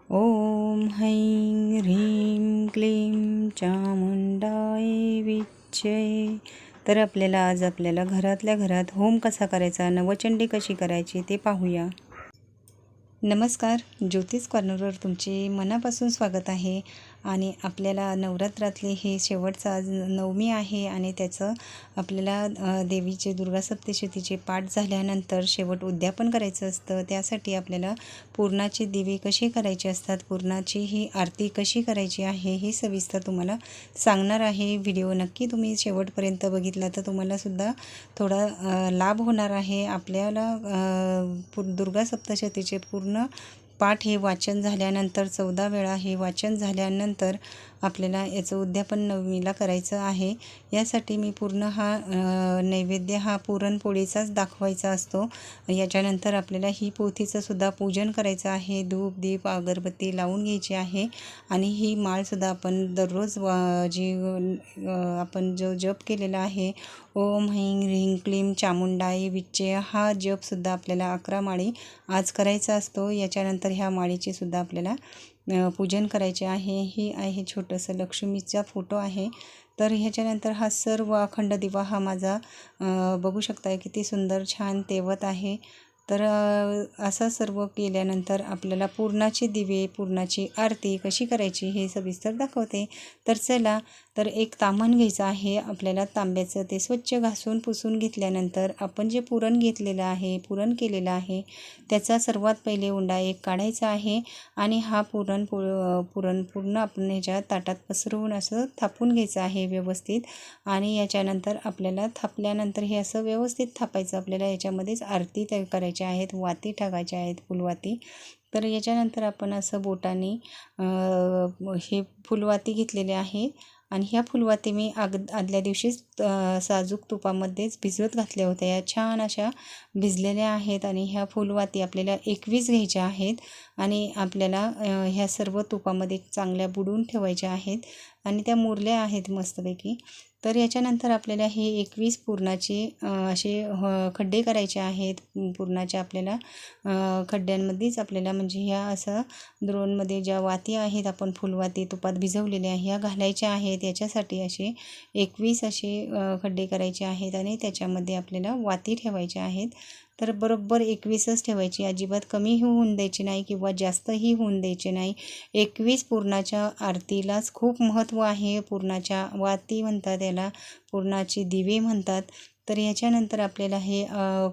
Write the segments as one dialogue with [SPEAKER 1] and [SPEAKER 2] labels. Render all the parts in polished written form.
[SPEAKER 1] ओम हैं ह्रीं क्लीं चामुंडाय विच्चे। तर आज आपल्याला घरातल्या घरात होम कसा करायचा, नवचंडी कशी करायची ते पाहूया। नमस्कार, ज्योतिष कॉर्नरवर तुमचे मनापासून स्वागत आहे। आणि आपल्याला नवरात्रातले हे शेवटचा आज नवमी आहे आणि त्याचं आपल्याला देवीचे दुर्गा सप्तशतीचे पाठ झाल्यानंतर शेवट उद्यापन करायचं असतं। त्यासाठी आपल्याला पुरणाचे दिवे कसे करायचे असतात, पुरणाची ही आरती कशी करायची आहे हे सविस्तर तुम्हाला सांगणार आहे। व्हिडिओ नक्की तुम्ही शेवटपर्यंत बघितला तर तुम्हाला सुद्धा थोडा लाभ होणार आहे। आपल्याला दुर्गा सप्तशतीचे पूर्ण पाठ हे वाचन झाल्यानंतर 14 वेळा हे वाचन झाल्यानंतर आपल्याला याचं उद्यापन नवमीला करायचं आहे। यासाठी मी पूर्ण हा नैवेद्य हा पुरणपोळीचाच दाखवायचा असतो। याच्यानंतर आपल्याला ही पोथीचं सुद्धा पूजन करायचं आहे। धूप दीप अगरबत्ती लावून घ्यायची आहे आणि ही माळसुद्धा आपण दररोज आपण जो जप केलेला आहे ओम हैं ह्रीं क्लीं चामुंडाय विच्चे हा जपसुद्धा आपल्याला 11 माळी आज करायचा असतो। याच्यानंतर ह्या माळीचे सुद्धा आपल्याला पूजन करायचे आहे। ही आहे छोटंसं लक्ष्मीचा फोटो आहे। तर ह्याच्यानंतर हा सर्व अखंड दिवा हा माझा बघू शकता किती सुंदर छान तेवत आहे। तर असं सर्व केल्यानंतर आपल्याला पुरणाचे दिवे पुरणाची आरती कशी करायची हे सविस्तर दाखवते। तर चला, तर एक ताम्हण घ्यायचं आहे आपल्याला तांब्याचं। ते स्वच्छ घासून पुसून घेतल्यानंतर आपण जे पुरण घेतलेलं आहे, पुरण केलेलं आहे त्याचा सर्वात पहिले उंडा एक काढायचा आहे आणि हा पुरण पूर्ण आपण ह्याच्या ताटात पसरवून असं थापून घ्यायचं आहे व्यवस्थित। आणि याच्यानंतर आपल्याला थापल्यानंतर हे असं व्यवस्थित थापायचं। आपल्याला याच्यामध्येच आरती तयार करायची आहेत, वाती टाकायच्या आहेत, फुलवाती। तर याच्यानंतर आपण असं बोटाने हे फुलवाती घेतलेले आहे आणि ह्या फुलवाती मी आदल्या दिवशीच साजूक तुपामध्येच भिजवत घातल्या होत्या। या छान अशा भिजलेल्या आहेत आणि ह्या फुलवाती आपल्याला 21 घ्यायच्या आहेत आणि आपल्याला ह्या सर्व तुपामध्ये चांगल्या बुडवून ठेवायच्या आहेत आणि त्या मुरल्या आहेत मस्तपैकी। तर याच्यानंतर आपल्याला हे 21 पुरणाचे असे खड्डे करायचे आहेत। पुरणाचे आपल्याला खड्ड्यांमध्येच आपल्याला म्हणजे ह्या असं द्रोणमध्ये ज्या वाती आहेत आपण फुलवाती तुपात भिजवलेल्या ह्या घालायच्या आहेत। याच्यासाठी असे 21 असे खड्डे करायचे आहेत आणि त्याच्यामध्ये आपल्याला वाती ठेवायच्या आहेत। तर बरोबर 21च ठेवायची, अजिबात कमीही होऊन द्यायची नाही किंवा जास्तही होऊन द्यायचे नाही। 21 पुरणाच्या आरतीलाच खूप महत्त्व आहे। पुरणाच्या वाती म्हणतात याला, पुरणाची दिवे म्हणतात। तर याच्यानंतर आपल्याला हे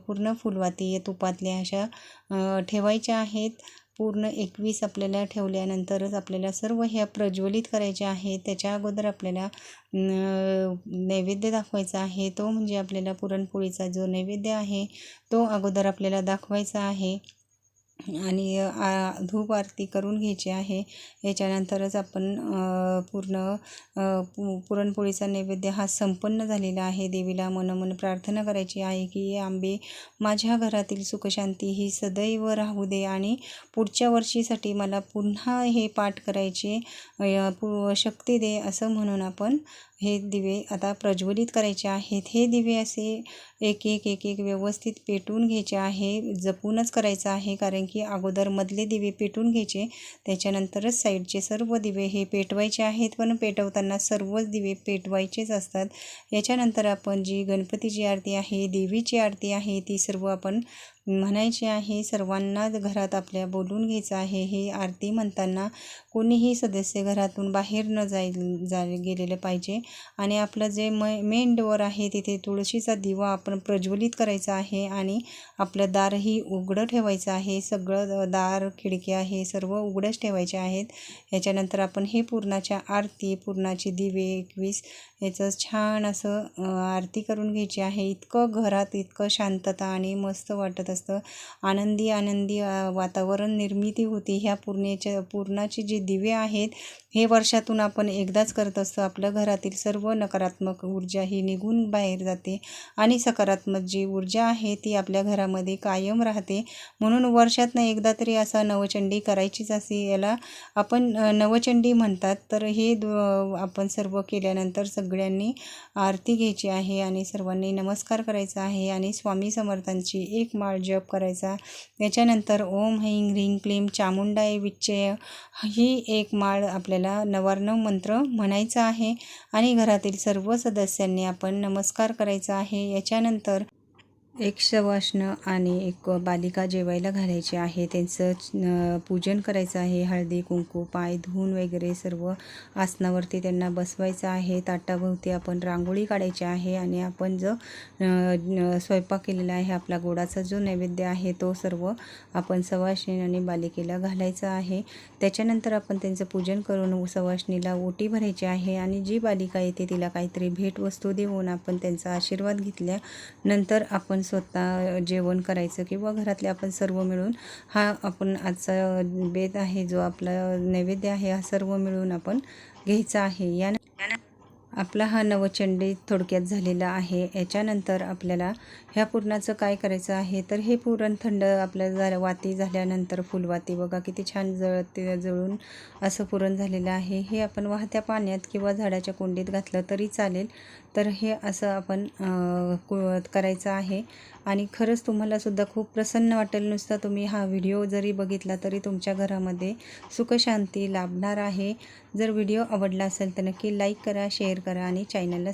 [SPEAKER 1] पूर्ण फुलवाती तुपातल्या अशा ठेवायच्या आहेत। पूर्ण 21 आपल्याला ठेवल्यानंतरच आपल्याला सर्व ह्या प्रज्वलित करायच्या आहेत। त्याच्या अगोदर आपल्याला नैवेद्य दाखवायचा आहे, तो म्हणजे आपल्याला पुरणपोळीचा जो नैवेद्य आहे तो अगोदर आपल्याला दाखवायचा आहे आणि धूप आरती करून घ्यायची आहे। याच्यानंतरच आपण पुरणपोळीचा नैवेद्य हा संपन्न झालेला आहे। देवीला मनोमन प्रार्थना करायची आहे की आंबे माझ्या घरातील सुखशांती ही सदैव राहू दे आणि पुढच्या वर्षीसाठी मला पुन्हा हे पाठ करायचे शक्ती दे, असं म्हणून आपण हे दिवे आता प्रज्वलित करायचे आहेत। हे दिवे असे एक एक व्यवस्थित पेटवून घ्यायचे आहे, जपूनच करायचं आहे, कारण की अगोदर मधले दिवे पेटवून घ्यायचे, त्याच्यानंतरच साईडचे सर्व दिवे हे पेटवायचे आहेत। पण पेटवताना सर्वच दिवे पेटवायचेच असतात। याच्यानंतर आपण जी गणपतीची आरती आहे, देवीची आरती आहे, ती सर्व आपण म्हणायची आहे। सर्वांना घरात आपल्या बोलून घ्यायचं आहे। ही आरती म्हणताना कोणीही सदस्य घरातून बाहेर न गेलेलं पाहिजे आणि आपलं जे मेन डोअर आहे तिथे तुळशीचा दिवा आपण प्रज्वलित करायचा आहे आणि आपलं दारही उघडं ठेवायचं आहे। सगळं दार खिडक्या हे सर्व उघडच ठेवायचे आहेत। याच्यानंतर आपण हे पुरणाच्या आरती पुरणाची दिवे 21 याचं छान असं आरती करून घ्यायची आहे। इतकं घरात इतकं शांतता आणि मस्त वाटत असतं, आनंदी वातावरण निर्मिती होती। ह्या पुरणाचे जे दिवे आहेत हे वर्षातून आपण एकदाच करत असतो। आपल्या घरातील सर्व नकारात्मक ऊर्जा ही निघून बाहेर जाते आणि सकारात्मक जी ऊर्जा आहे ती आपल्या घरामध्ये कायम राहते। म्हणून वर्षातनं एकदा तरी असा नवचंडी करायचीच असे, याला आपण नवचंडी म्हणतात। तर हे आपण सर्व केल्यानंतर सगळ्यांनी आरती घ्यायची आहे आणि सर्वांनी नमस्कार करायचा आहे आणि स्वामी समर्थांची एक माळ जप करायचा। याच्यानंतर ओम ऐं ह्रीं क्लीं चामुंडाय विच्चय ही एक माळ आपल्याला नवार्णव मंत्र म्हणायचा आहे आणि घरातील सर्व सदस्यांनी आपण नमस्कार करायचा आहे। याच्यानंतर एक सवाष्ण आणि एक बालिका जेवायला घालायची आहे, त्यांचं पूजन करायचं आहे। हळदी कुंकू पाय धुवून वगैरे सर्व आसनावरती त्यांना बसवायचं आहे। ताटाभोवती आपण रांगोळी काढायची आहे आणि आपण जो स्वयंपाक केलेला आहे, आपला गोडाचा जो नैवेद्य आहे तो सर्व आपण सवाष्णी आणि बालिकेला घालायचा आहे। त्याच्यानंतर आपण त्यांचं पूजन करून सवाष्णीला ओटी भरायची आहे आणि जी बालिका येते तिला काहीतरी भेटवस्तू देऊन आपण त्यांचा आशीर्वाद घेतल्यानंतर आपण स्वतः जेवण करायचं किंवा घरातले आपण सर्व मिळून हा आपण आजचा बेत आहे, जो आपला नैवेद्य आहे, हा सर्व मिळून आपण घ्यायचा आहे। आपला हा नवचंडी थोडक्यात झालेला आहे। याच्यानंतर आपल्याला ह्या पुरणाचं काय करायचं आहे, तर हे पुरण थंड आपल्या वाती झाल्यानंतर फुलवाती बघा किती छान जळून असं पुरण झालेलं आहे। हे आपण वाहत्या पाण्यात किंवा झाडाच्या कुंडीत घातलं तरी चालेल। तर हे असं आपण करायचं आहे आणि खरंच तुम्हाला सुद्धा खूप प्रसन्न वाटेल। नुसता तुम्ही हा व्हिडिओ जरी बघितला तरी तुमच्या घरामध्ये सुखशांती लाभणार आहे। जर व्हिडिओ आवडला असेल तर नक्की लाईक करा, शेअर करा आणि चॅनलला